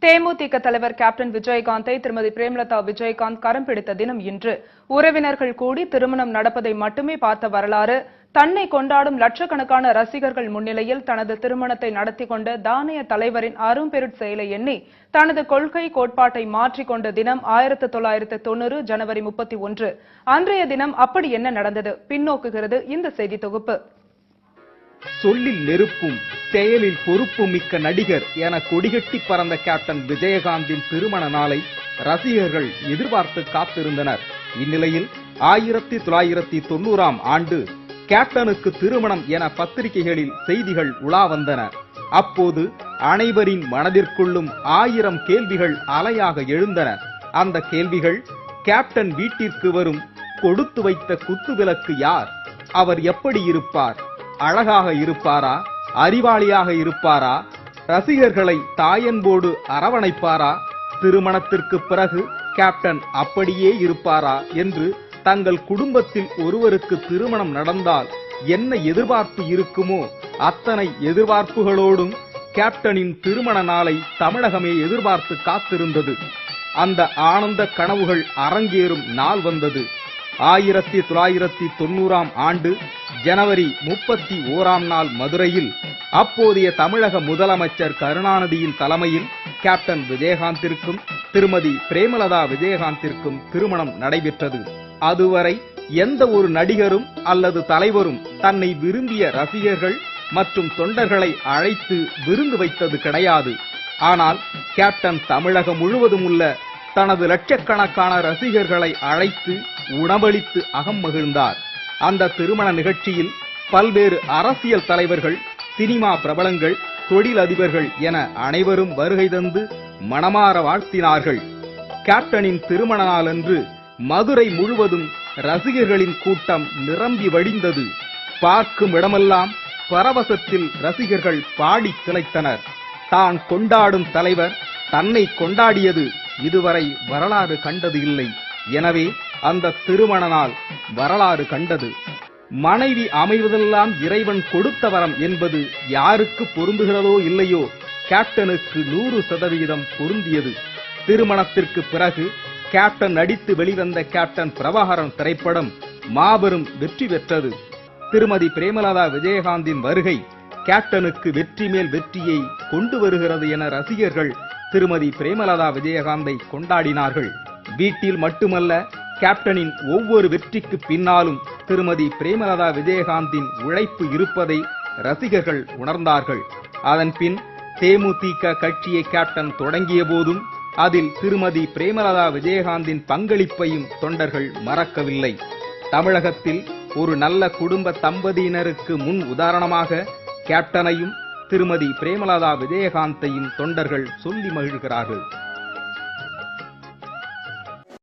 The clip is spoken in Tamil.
தேமுதிக தலைவர் கேப்டன் விஜயகாந்தை திருமதி பிரேமலதா விஜயகாந்த் கரம் பிடித்த தினம் இன்று. உறவினர்கள் கூடி திருமணம் நடப்பதை மட்டுமே பார்த்த வரலாறு, தன்னை கொண்டாடும் லட்சக்கணக்கான ரசிகர்கள் முன்னிலையில் தனது திருமணத்தை நடத்தி கொண்ட தானிய தலைவரின் அரும்பெருட் செயலை எண்ணி தனது கொள்கை கோட்பாட்டை மாற்றிக்கொண்ட தினம் 1990 ஜனவரி 31. அன்றைய தினம் அப்படி என்ன நடந்தது பின்னோக்குகிறது இந்த செய்தி தொகுப்பு. சொல்லில் நெருப்பும் செயலில் பொறுப்பும் மிக்க நடிகர் என கொடிகட்டி பறந்த கேப்டன் விஜயகாந்தின் திருமண நாளை ரசிகர்கள் எதிர்பார்த்து காத்திருந்தனர். இந்நிலையில் 1990ஆம் ஆண்டு கேப்டனுக்கு திருமணம் என பத்திரிகைகளில் செய்திகள் உலா வந்தன. அப்போது அனைவரின் மனதிற்குள்ளும் 1000 கேள்விகள் அலையாக எழுந்தன. அந்த கேள்விகள்: கேப்டன் வீட்டிற்கு வரும் கொடுத்து வைத்த குத்துவிளக்கு யார்? அவர் எப்படி இருப்பார்? அழகாக இருப்பாரா? அறிவாளியாக இருப்பாரா? ரசிகர்களை தாயன்போடு அரவணைப்பாரா? திருமணத்திற்கு பிறகு கேப்டன் அப்படியே இருப்பாரா என்று தங்கள் குடும்பத்தில் ஒருவருக்கு திருமணம் நடந்தால் என்ன எதிர்பார்ப்பு இருக்குமோ அத்தனை எதிர்பார்ப்புகளோடும் கேப்டனின் திருமண நாளை தமிழகமே எதிர்பார்த்து காத்திருந்தது. அந்த ஆனந்த கனவுகள் அரங்கேறும் நாள் வந்தது. 1990ஆம் ஆண்டு ஜனவரி 31ஆம் நாள் மதுரையில் அப்போதைய தமிழக முதலமைச்சர் கருணாநிதியின் தலைமையில் கேப்டன் விஜயகாந்திற்கும் திருமதி பிரேமலதா விஜயகாந்திற்கும் திருமணம் நடைபெற்றது. அதுவரை எந்த ஒரு நடிகரும் அல்லது தலைவரும் தன்னை விரும்பிய ரசிகர்கள் மற்றும் தொண்டர்களை அழைத்து விருந்து வைத்தது கிடையாது. ஆனால் கேப்டன் தமிழகம் முழுவதும் உள்ள தனது லட்சக்கணக்கான ரசிகர்களை அழைத்து உணவளித்து அகம் மகிழ்ந்தார். அந்த திருமண நிகழ்ச்சியில் பல்வேறு அரசியல் தலைவர்கள், சினிமா பிரபலங்கள், தொழிலதிபர்கள் என அனைவரும் வருகை தந்து மனமாற வாழ்த்தினார்கள். கேப்டனின் திருமண நாளன்று மதுரை முழுவதும் ரசிகர்களின் கூட்டம் நிரம்பி வழிந்தது. பார்க்கும் இடமெல்லாம் பரவசத்தில் ரசிகர்கள் பாடி திளைத்தனர். தான் கொண்டாடும் தலைவர் தன்னை கொண்டாடியது இதுவரை வரலாறு கண்டது இல்லை. எனவே அந்த திருமண நாள் வரலாறு கண்டது. மனைவி அமைவதெல்லாம் இறைவன் கொடுத்த வரம் என்பது யாருக்கு பொருந்துகிறதோ இல்லையோ, கேப்டனுக்கு 100% பொருந்தியது. திருமணத்திற்கு பிறகு கேப்டன் நடித்து வெளிவந்த கேப்டன் பிரபாகரன் திரைப்படம் மாபெரும் வெற்றி பெற்றது. திருமதி பிரேமலதா விஜயகாந்தின் வருகை கேப்டனுக்கு வெற்றி மேல் வெற்றியை கொண்டு வருகிறது என ரசிகர்கள் திருமதி பிரேமலதா விஜயகாந்தை கொண்டாடினார்கள். வீட்டில் மட்டுமல்ல, கேப்டனின் ஒவ்வொரு வெற்றிக்கு பின்னாலும் திருமதி பிரேமலதா விஜயகாந்தின் உழைப்பு இருப்பதை ரசிகர்கள் உணர்ந்தார்கள். அதன்பின் தேமுதிக கட்சியை கேப்டன் தொடங்கிய போதும் அதில் திருமதி பிரேமலதா விஜயகாந்தின் பங்களிப்பையும் தொண்டர்கள் மறக்கவில்லை. தமிழகத்தில் ஒரு நல்ல குடும்ப தம்பதியினருக்கு முன் உதாரணமாக கேப்டனையும் திருமதி பிரேமலதா விஜயகாந்தையும் தொண்டர்கள் சொல்லி மகிழ்கிறார்கள்.